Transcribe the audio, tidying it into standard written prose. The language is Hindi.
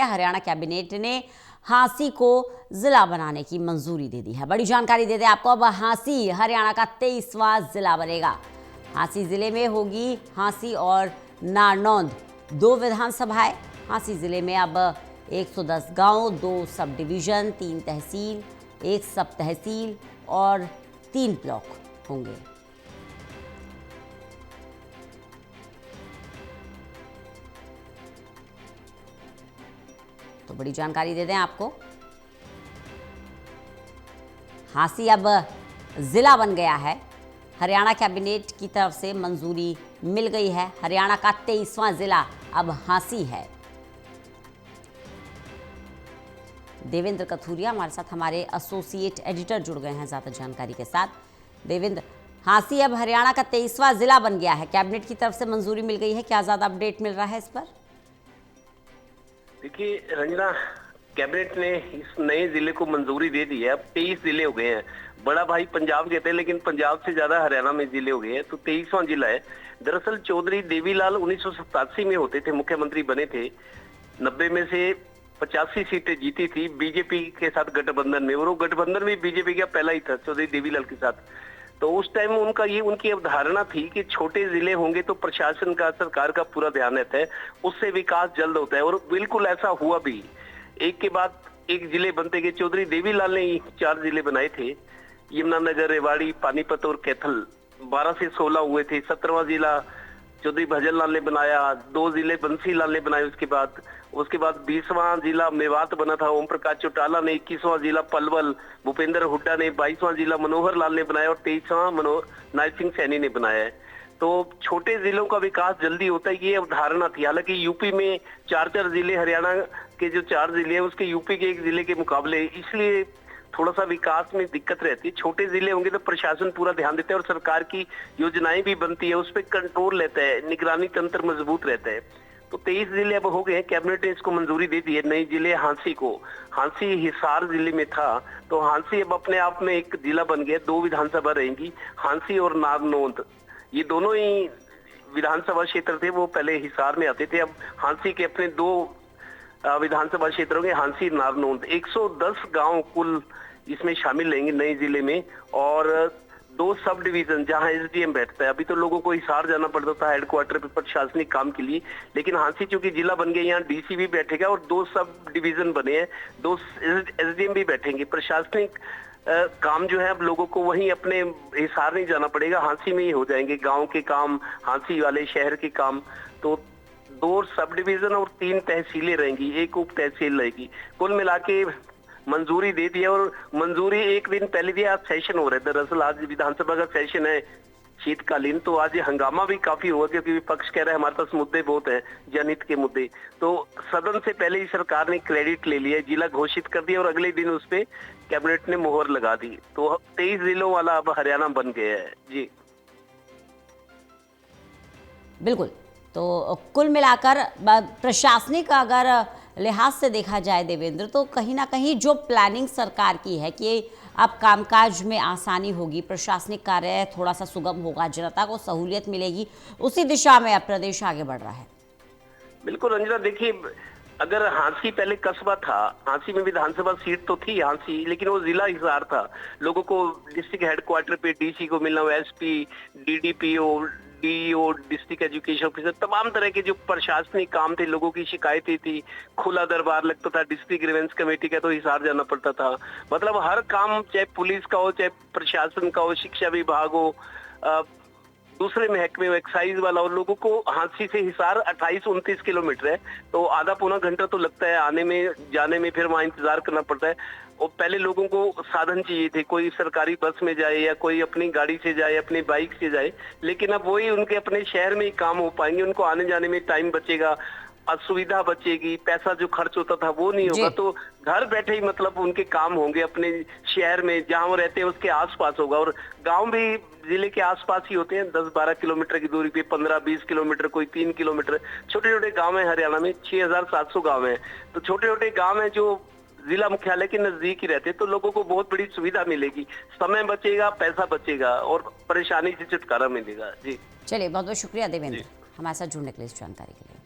हरियाणा कैबिनेट ने हांसी को जिला बनाने की मंजूरी दे दी है। बड़ी जानकारी देते हैं आपको। अब हांसी हरियाणा का 23वां जिला बनेगा। हांसी जिले में होगी हांसी और नारनौंद 2 विधानसभाएं। हांसी जिले में अब 110 गांव, 2 सब डिवीजन, 3 तहसील, 1 सब तहसील और 3 ब्लॉक होंगे। तो बड़ी जानकारी दे दें आपको, हांसी अब जिला बन गया है। हरियाणा कैबिनेट की तरफ से मंजूरी मिल गई है। हरियाणा का 23वां जिला अब हांसी है। देवेंद्र कथूरिया हमारे साथ, हमारे एसोसिएट एडिटर जुड़ गए हैं ज्यादा जानकारी के साथ। देवेंद्र, हांसी अब हरियाणा का 23वां जिला बन गया है, कैबिनेट की तरफ से मंजूरी मिल गई है, क्या ज्यादा अपडेट मिल रहा है इस पर? देखिए रंजना, कैबिनेट ने इस नए जिले को मंजूरी दे दी है। अब 23 जिले हो गए हैं। बड़ा भाई पंजाब कहते हैं, लेकिन पंजाब से ज्यादा हरियाणा में जिले हो गए हैं, तो 23वां जिला है। दरअसल चौधरी देवीलाल 1987 में होते थे, मुख्यमंत्री बने थे। 90 में से 85 सीटें जीती थी बीजेपी के साथ गठबंधन में, और वो गठबंधन में बीजेपी का पहला ही था चौधरी देवीलाल के साथ। तो उस टाइम उनकी अवधारणा थी कि छोटे जिले होंगे तो प्रशासन का, सरकार का पूरा ध्यान रहता है, उससे विकास जल्द होता है, और बिल्कुल ऐसा हुआ भी। एक के बाद एक जिले बनते गए। चौधरी देवीलाल ने 4 जिले बनाए थे, यमुनानगर, रेवाड़ी, पानीपत और कैथल। 12 से 16 हुए थे। 17वां जिला चौधरी भजनलाल ने बनाया, 2 जिले बंसीलाल ने बनाए। उसके बाद 20वां जिला मेवात बना था, ओम प्रकाश चौटाला ने। 21वां जिला पलवल भूपेंद्र हुड्डा ने। 22वां जिला मनोहर लाल ने बनाया, और 23वां नायब सिंह सैनी ने बनाया है। तो छोटे जिलों का विकास जल्दी होता है, ये अवधारणा थी। हालांकि यूपी में 4 जिले, हरियाणा के जो 4 जिले हैं उसके यूपी के 1 जिले के मुकाबले, इसलिए थोड़ा सा विकास में दिक्कत रहती है। छोटे जिले होंगे तो प्रशासन पूरा ध्यान देता है, और सरकार की योजनाएं भी बनती है, उस पर कंट्रोल रहता है, निगरानी तंत्र मजबूत रहता है। तो 23 जिले अब हो गए हैं। कैबिनेट ने इसको मंजूरी दे दी है, नई जिले हांसी को। हांसी हिसार जिले में था, तो हांसी अब अपने आप में एक जिला बन गया। 2 विधानसभा रहेंगी, हांसी और नारनौंद। ये दोनों ही विधानसभा क्षेत्र थे, वो पहले हिसार में आते थे। अब हांसी के अपने 2 विधानसभा क्षेत्रों के, हांसी नारनौंद। 110 गांव कुल इसमें शामिल रहेंगे नए जिले में, और 2 सब डिवीजन जहां एसडीएम बैठता है। अभी तो लोगों को हिसार जाना पड़ता था हेडक्वार्टर पे प्रशासनिक काम के लिए, लेकिन हांसी चूंकि जिला बन गया, यहाँ डीसी भी बैठेगा, और 2 सब डिवीजन बने हैं, 2 एसडीएम भी बैठेंगे। प्रशासनिक काम जो है अब लोगों को वहीं अपने हिसार नहीं जाना पड़ेगा, हांसी में ही हो जाएंगे गांव के काम, हांसी वाले शहर के काम। तो 2 सब डिवीजन और 3 तहसीलें रहेंगी, 1 उप तहसील रहेगी। कुल मिला के मंजूरी दे दी है, और मंजूरी एक दिन पहले दिया। आज सेशन हो रहा है, दरअसल आज विधानसभा का सेशन है शीतकालीन, तो आज हंगामा भी काफी हुआ, क्योंकि विपक्ष कह रहा है हमारे पास मुद्दे बहुत हैं, जनहित के मुद्दे। तो सदन से पहले ही सरकार ने क्रेडिट ले लिया, जिला घोषित कर दिया, और अगले दिन उस पे कैबिनेट ने मोहर लगा दी। तो 23 जिलों वाला अब हरियाणा बन गया है। जी बिल्कुल। तो कुल मिलाकर प्रशासनिक अगर लिहाज से देखा जाए देवेंद्र, तो कहीं ना कहीं जो प्लानिंग सरकार की है कि अब कामकाज में आसानी होगी, प्रशासनिक कार्य थोड़ा सा सुगम होगा, जनता को सहूलियत मिलेगी, उसी दिशा में अब प्रदेश आगे बढ़ रहा है। बिल्कुल रंजना, देखिए अगर हांसी पहले कस्बा था, हांसी में विधानसभा सीट तो थी हांसी, लेकिन वो जिला हिसार था। लोगों को डिस्ट्रिक्ट हेडक्वार्टर पे डीसी को मिलना, SP, DDPO, DEO, district education officer, तमाम तरह के जो प्रशासनिक काम थे, लोगों की शिकायतें थी, खुला दरबार लगता था, डिस्ट्रिक्ट ग्रीवेंस कमेटी का तो हिसार जाना पड़ता था। मतलब हर काम, चाहे पुलिस का हो, चाहे प्रशासन का हो, शिक्षा विभाग हो, दूसरे महकमे एक्साइज वाला, और लोगों को हांसी से हिसार 28-29 किलोमीटर है, तो आधा पौना घंटा तो लगता है आने में जाने में, फिर वहां इंतजार करना पड़ता है। और पहले लोगों को साधन चाहिए थे, कोई सरकारी बस में जाए या कोई अपनी गाड़ी से जाए, अपनी बाइक से जाए, लेकिन अब वही उनके अपने शहर में ही काम हो पाएंगे, उनको आने जाने में टाइम बचेगा, असुविधा बचेगी, पैसा जो खर्च होता था वो नहीं होगा। तो घर बैठे ही मतलब उनके काम होंगे अपने शहर में, जहां वो रहते हैं उसके आसपास होगा। और गांव भी जिले के आसपास ही होते हैं, 10-12 किलोमीटर की दूरी पे, 15-20 किलोमीटर, कोई 3 किलोमीटर। छोटे छोटे गांव है हरियाणा में, 6700 गांव है। तो छोटे छोटे गांव है जो जिला मुख्यालय के नजदीक ही रहते हैं, तो लोगों को बहुत बड़ी सुविधा मिलेगी, समय बचेगा, पैसा बचेगा, और परेशानी से छुटकारा मिलेगा। जी चलिए, बहुत बहुत शुक्रिया देवेंद्र हमारे साथ जुड़ने के लिए, इस जानकारी के लिए।